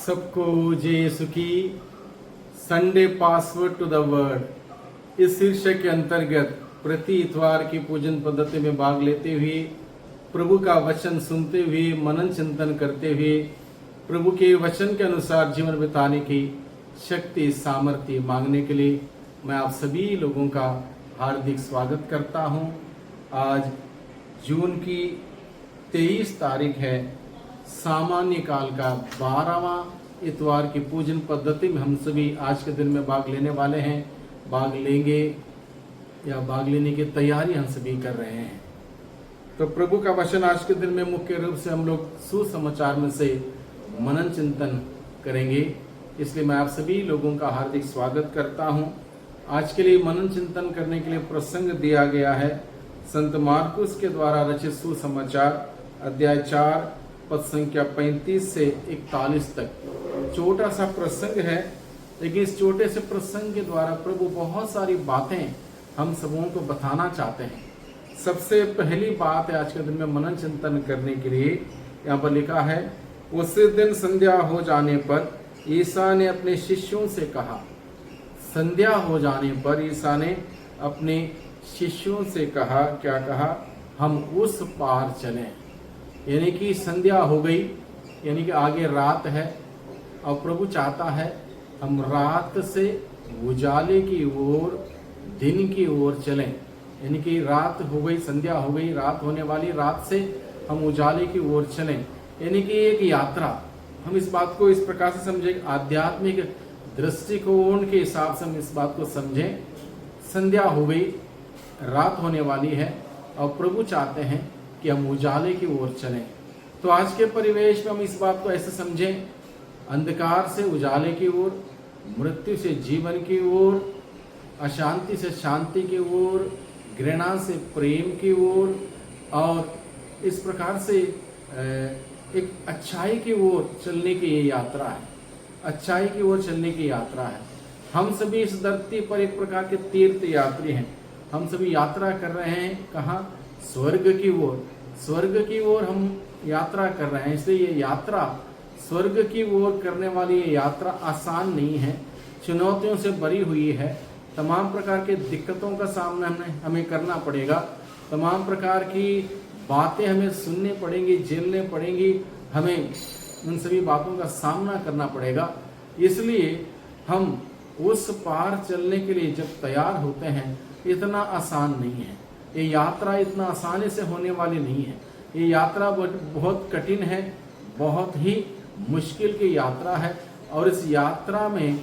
सबको जय यीशु की। Sunday password to the word इस शीर्षक के अंतर्गत प्रति इतवार की पूजन पद्धति में भाग लेते हुए, प्रभु का वचन सुनते हुए, मनन चिंतन करते हुए, प्रभु के वचन के अनुसार जीवन बिताने की शक्ति सामर्थ्य मांगने के लिए मैं आप सभी लोगों का हार्दिक स्वागत करता हूं। आज जून की 23 तारीख है। सामान्य काल का 12वां इतवार की पूजन पद्धति में हम सभी आज के दिन में भाग लेने वाले हैं, भाग लेंगे या भाग लेने की तैयारी हम सभी कर रहे हैं। तो प्रभु का वचन आज के दिन में मुख्य रूप से हम लोग सुसमाचार में से मनन चिंतन करेंगे, इसलिए मैं आप सभी लोगों का हार्दिक स्वागत करता हूं। आज के लिए मनन चिंतन करने के लिए प्रसंग दिया गया है संत मार्कुस के द्वारा रचित सुसमाचार अध्याय 4 पद संख्या 35 से 41 तक। छोटा सा प्रसंग है, लेकिन इस छोटे से प्रसंग के द्वारा प्रभु बहुत सारी बातें हम सबों को बताना चाहते हैं। सबसे पहली बात है आज के दिन में मनन चिंतन करने के लिए, यहाँ पर लिखा है, उस दिन संध्या हो जाने पर ईसा ने अपने शिष्यों से कहा। संध्या हो जाने पर ईसा ने अपने शिष्यों से कहा, क्या कहा? हम उस पार चलें। यानी कि संध्या हो गई, यानी कि आगे रात है और प्रभु चाहता है हम रात से उजाले की ओर, दिन की ओर चलें। यानी कि रात हो गई, संध्या हो गई, रात होने वाली, रात से हम उजाले की ओर चलें। यानी कि एक यात्रा। हम इस बात को इस प्रकार से समझें, आध्यात्मिक दृष्टिकोण के हिसाब से हम इस बात को समझें। संध्या हो गई, रात होने वाली है और प्रभु चाहते हैं कि हम उजाले की ओर चलें। तो आज के परिवेश में हम इस बात को ऐसे समझें, अंधकार से उजाले की ओर, मृत्यु से जीवन की ओर, अशांति से शांति की ओर, घृणा से प्रेम की ओर, और इस प्रकार से एक अच्छाई की ओर चलने की ये यात्रा है। अच्छाई की ओर चलने की यात्रा है। हम सभी इस धरती पर एक प्रकार के तीर्थ यात्री हैं। हम सभी यात्रा कर रहे हैं कहाँ? स्वर्ग की ओर। स्वर्ग की ओर हम यात्रा कर रहे हैं। इसलिए ये यात्रा, स्वर्ग की ओर करने वाली ये यात्रा आसान नहीं है, चुनौतियों से भरी हुई है। तमाम प्रकार के दिक्कतों का सामना हमें करना पड़ेगा। तमाम प्रकार की बातें हमें सुननी पड़ेंगी, झेलने पड़ेंगी, हमें उन सभी बातों का सामना करना पड़ेगा। इसलिए हम उस पार चलने के लिए जब तैयार होते हैं, इतना आसान नहीं है। ये यात्रा इतना आसानी से होने वाली नहीं है। ये यात्रा बहुत कठिन है, बहुत ही मुश्किल की यात्रा है। और इस यात्रा में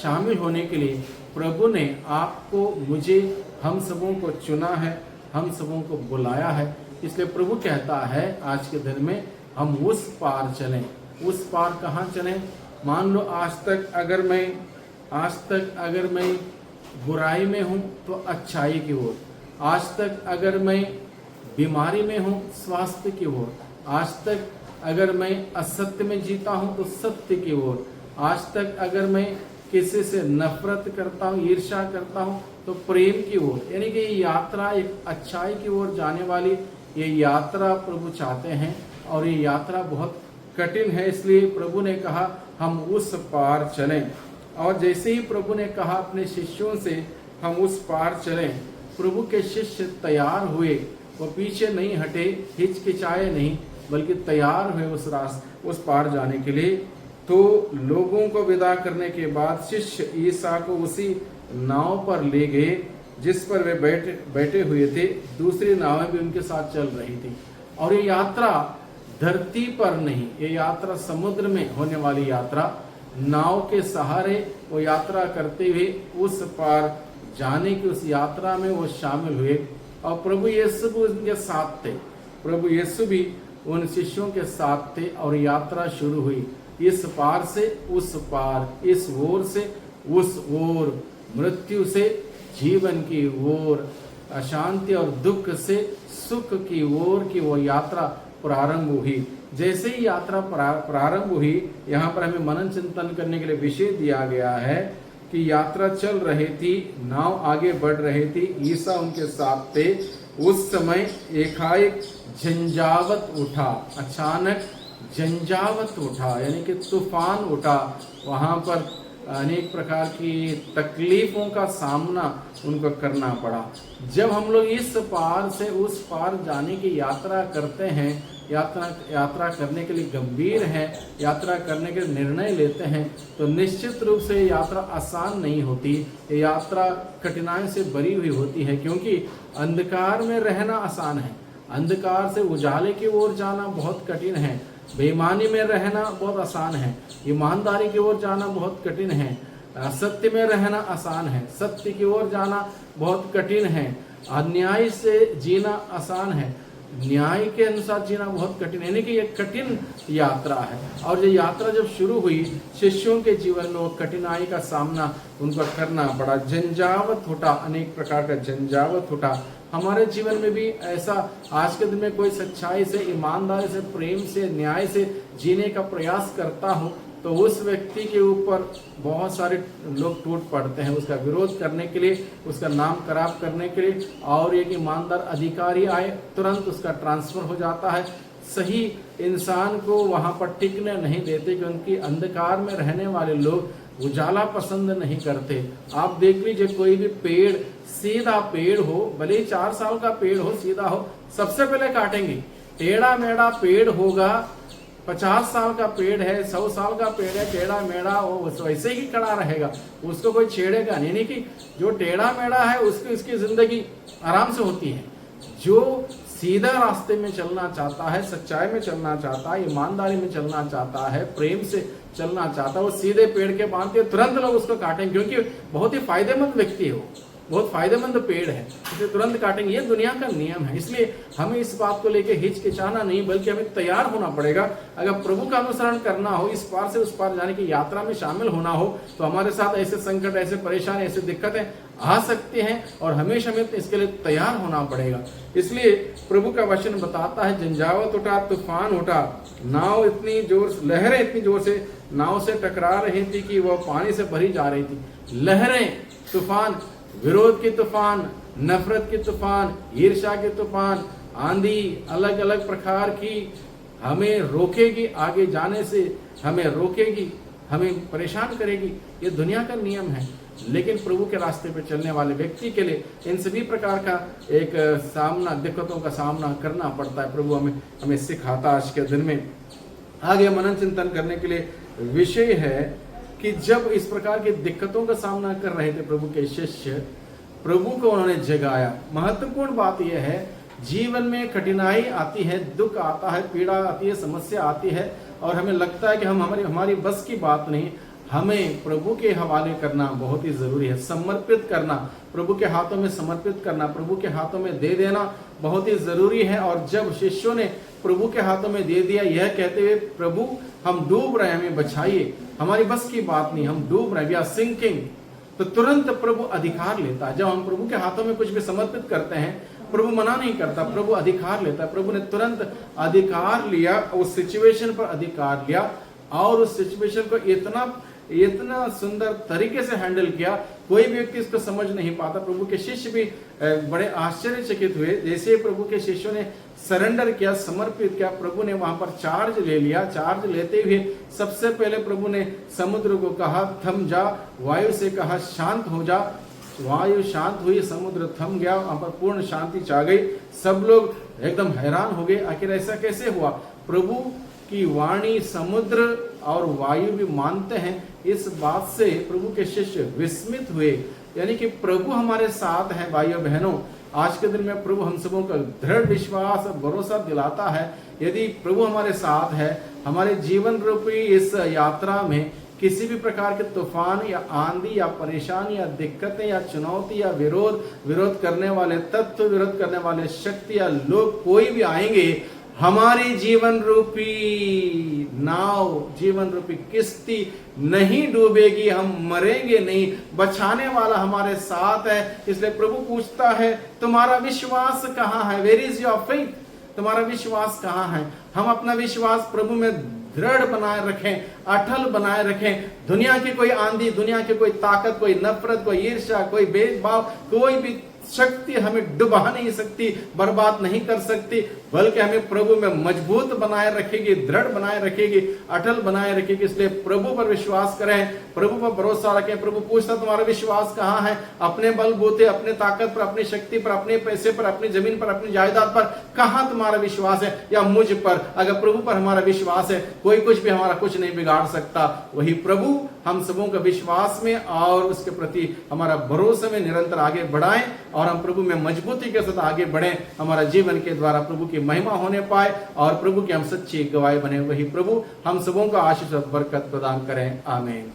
शामिल होने के लिए प्रभु ने आपको, मुझे, हम सबों को चुना है, हम सबों को बुलाया है। इसलिए प्रभु कहता है आज के दिन में हम उस पार चलें। उस पार कहाँ चलें? मान लो आज तक अगर मैं बुराई में हूँ तो अच्छाई की ओर, आज तक अगर मैं बीमारी में हूँ स्वास्थ्य की ओर, आज तक अगर मैं असत्य में जीता हूँ तो सत्य की ओर, आज तक अगर मैं किसी से नफरत करता हूँ, ईर्ष्या करता हूँ तो प्रेम की ओर। यानी कि ये यात्रा एक अच्छाई की ओर जाने वाली ये यात्रा प्रभु चाहते हैं, और ये यात्रा बहुत कठिन है। इसलिए प्रभु ने कहा हम उस पार चलें। और जैसे ही प्रभु ने कहा अपने शिष्यों से हम उस पार चलें, प्रभु के शिष्य तैयार हुए। वो पीछे नहीं हटे, हिचकिचाए नहीं, बल्कि तैयार हुए उस पार जाने के लिए। तो लोगों को विदा करने के बाद शिष्य ईसा को उसी नाव पर ले गए जिस पर वे बैठे हुए थे। दूसरी नावें भी उनके साथ चल रही थी। और ये यात्रा धरती पर नहीं, ये यात्रा समुद्र में होने वाली यात्रा। नाव के सहारे वो यात्रा करते हुए उस पार जाने की उस यात्रा में वो शामिल हुए। और प्रभु यीशु भी उनके साथ थे। प्रभु यीशु भी उन शिष्यों के साथ थे और यात्रा शुरू हुई। इस पार से उस पार, इस ओर से उस ओर, मृत्यु से जीवन की ओर, अशांति और दुख से सुख की ओर की वो यात्रा प्रारंभ हुई। जैसे ही यात्रा प्रारंभ हुई, यहाँ पर हमें मनन चिंतन करने के लिए विषय दिया गया है कि यात्रा चल रही थी, नाव आगे बढ़ रही थी, ईसा उनके साथ थे। उस समय एकाएक झंझावत उठा, अचानक झंझावत उठा, यानी कि तूफान उठा। वहाँ पर अनेक प्रकार की तकलीफों का सामना उनको करना पड़ा। जब हम लोग इस पार से उस पार जाने की यात्रा करते हैं, यात्रा करने के लिए गंभीर हैं, यात्रा करने के निर्णय लेते हैं, तो निश्चित रूप से यात्रा आसान नहीं होती। ये यात्रा कठिनाई से भरी हुई होती है, क्योंकि अंधकार में रहना आसान है, अंधकार से उजाले की ओर जाना बहुत कठिन है। बेईमानी में रहना बहुत आसान है, ईमानदारी की ओर जाना बहुत कठिन है। सत्य में रहना आसान है, सत्य की ओर जाना बहुत कठिन है। अन्याय से जीना आसान है, न्याय के अनुसार जीना बहुत कठिन है। यानी कि ये कठिन यात्रा है। और ये यात्रा जब शुरू हुई, शिष्यों के जीवन में वो कठिनाई का सामना उनको करना पड़ा। झंझावत उठा, अनेक प्रकार का झंझावत उठा। हमारे जीवन में भी ऐसा आज के दिन में कोई सच्चाई से, ईमानदारी से, प्रेम से, न्याय से जीने का प्रयास करता हो, तो उस व्यक्ति के ऊपर बहुत सारे लोग टूट पड़ते हैं उसका विरोध करने के लिए, उसका नाम खराब करने के लिए। और एक ईमानदार अधिकारी आए, तुरंत उसका ट्रांसफर हो जाता है। सही इंसान को वहाँ पर टिकने नहीं देते, क्योंकि अंधकार में रहने वाले लोग उजाला पसंद नहीं करते। आप देख लीजिए, कोई भी पेड़, सीधा पेड़ हो, भले ही 4 साल का पेड़ हो, सीधा हो, सबसे पहले काटेंगे। टेढ़ा मेढ़ा पेड़ होगा, 50 साल का पेड़ है, 100 साल का पेड़ है, टेढ़ा मेढ़ा वो वैसे ही खड़ा रहेगा, उसको कोई छेड़ेगा नहीं। यानी कि जो टेढ़ा मेढ़ा है उसकी उसकी जिंदगी आराम से होती है। जो सीधा रास्ते में चलना चाहता है, सच्चाई में चलना चाहता है, ईमानदारी में चलना चाहता है, प्रेम से चलना चाहता है, वो सीधे पेड़ के बांधते तुरंत लोग उसको काटेंगे, क्योंकि बहुत ही फायदेमंद व्यक्ति हो, बहुत फायदेमंद पेड़ है, इसे तुरंत काटेंगे। ये दुनिया का नियम है। इसलिए हमें इस बात को लेकर हिचकिचाना नहीं, बल्कि हमें तैयार होना पड़ेगा। अगर प्रभु का अनुसरण करना हो, इस पार से उस पार जाने की यात्रा में शामिल होना हो, तो हमारे साथ ऐसे संकट, ऐसे परेशानी, ऐसी दिक्कतें आ सकती हैं, और हमेशा हमें इसके लिए तैयार होना पड़ेगा। इसलिए प्रभु का वचन बताता है, झंझावत उठा, तूफान उठा, नाव इतनी जोर से, लहरें इतनी जोर से नाव से टकरा रही थी कि वह पानी से भरी जा रही थी। लहरें, तूफान, विरोध की तूफान, नफरत की तूफान, ईर्ष्या की तूफान, आंधी अलग अलग प्रकार की हमें रोकेगी, आगे जाने से हमें रोकेगी, हमें परेशान करेगी। ये दुनिया का नियम है। लेकिन प्रभु के रास्ते पर चलने वाले व्यक्ति के लिए इन सभी प्रकार का एक सामना, दिक्कतों का सामना करना पड़ता है। प्रभु हमें सिखाता। आज के दिन में आगे मनन चिंतन करने के लिए विषय है कि जब इस प्रकार की दिक्कतों का सामना कर रहे थे प्रभु के शिष्य, प्रभु को उन्होंने जगाया। महत्वपूर्ण बात यह है, जीवन में कठिनाई आती है, दुख आता है, पीड़ा आती है, समस्या आती है, और हमें लगता है कि हमारी बस की बात नहीं। हमें प्रभु के हवाले करना बहुत ही जरूरी है। समर्पित करना, प्रभु के हाथों में समर्पित करना, प्रभु के हाथों में दे देना बहुत ही जरूरी है। और जब शिष्यों ने प्रभु के हाथों में दे दिया, यह कहते हुए, प्रभु हम डूब रहे हैं, हमें बचाइए, हमारी बस की बात नहीं, हम डूब रहे हैं, वी आर सिंकिंग, तो तुरंत प्रभु अधिकार लेता है। जब हम प्रभु के हाथों में कुछ भी समर्पित करते हैं, प्रभु मना नहीं करता, प्रभु अधिकार लेता है। प्रभु ने तुरंत अधिकार लिया, उस सिचुएशन पर अधिकार लिया, और उस सिचुएशन को इतना सुंदर तरीके से हैंडल किया, कोई भी व्यक्ति इसको समझ नहीं पाता। प्रभु के शिष्य भी बड़े आश्चर्यचकित हुए। जैसे प्रभु के शिष्यों ने सरेंडर किया, समर्पित किया, प्रभु ने वहां पर चार्ज ले लिया। चार्ज लेते हुए सबसे पहले प्रभु ने समुद्र को कहा थम जा, वायु से कहा शांत हो जा, वायु शांत हुई, समुद्र थम गया, वहां पर पूर्ण शांति छा गई। सब लोग एकदम हैरान हो गए, आखिर ऐसा कैसे हुआ। प्रभु की वाणी समुद्र और वायु भी मानते हैं। इस बात से प्रभु के शिष्य विस्मित हुए। यानी कि प्रभु हमारे साथ हैं। भाइयों बहनों, आज के दिन में प्रभु हम सबों का दृढ़ विश्वास और भरोसा दिलाता है। यदि प्रभु हमारे साथ है, हमारे जीवन रूपी इस यात्रा में किसी भी प्रकार के तूफान या आंधी या परेशानी या दिक्कतें या चुनौती या विरोध करने वाले तत्व, विरोध करने वाले शक्ति या लोग कोई भी आएंगे, हमारी जीवन रूपी नाव, जीवन रूपी किश्ती नहीं डूबेगी, हम मरेंगे नहीं, बचाने वाला हमारे साथ है। इसलिए प्रभु पूछता है, तुम्हारा विश्वास कहाँ है? Where is your faith? तुम्हारा विश्वास कहाँ है? हम अपना विश्वास प्रभु में दृढ़ बनाए रखें, अटल बनाए रखें। दुनिया की कोई आंधी, दुनिया की कोई ताकत, कोई नफरत, कोई ईर्ष्या, कोई भेदभाव, कोई भी शक्ति हमें डुबा नहीं सकती, बर्बाद नहीं कर सकती, बल्कि हमें प्रभु में मजबूत बनाए रखेगी, दृढ़ बनाए रखेगी, अटल बनाए रखेगी। इसलिए प्रभु पर विश्वास करें, प्रभु पर भरोसा रखें। प्रभु पूछता तुम्हारा विश्वास कहाँ है? अपने बलबूते, अपने ताकत पर, अपनी शक्ति पर, अपने पैसे पर, अपनी जमीन पर, अपनी जायदाद पर कहाँ तुम्हारा विश्वास है? या मुझ पर? अगर प्रभु पर हमारा विश्वास है, कोई कुछ भी हमारा कुछ नहीं बिगाड़ सकता। वही प्रभु हम सबों का विश्वास में और उसके प्रति हमारा भरोसे में निरंतर आगे बढ़ाएं और हम प्रभु में मजबूती के साथ आगे बढ़ें। हमारा जीवन के द्वारा प्रभु की महिमा होने पाए और प्रभु के हम सच्ची गवाही बने। वही प्रभु हम सबों का आशीष और बरकत प्रदान करें। आमीन।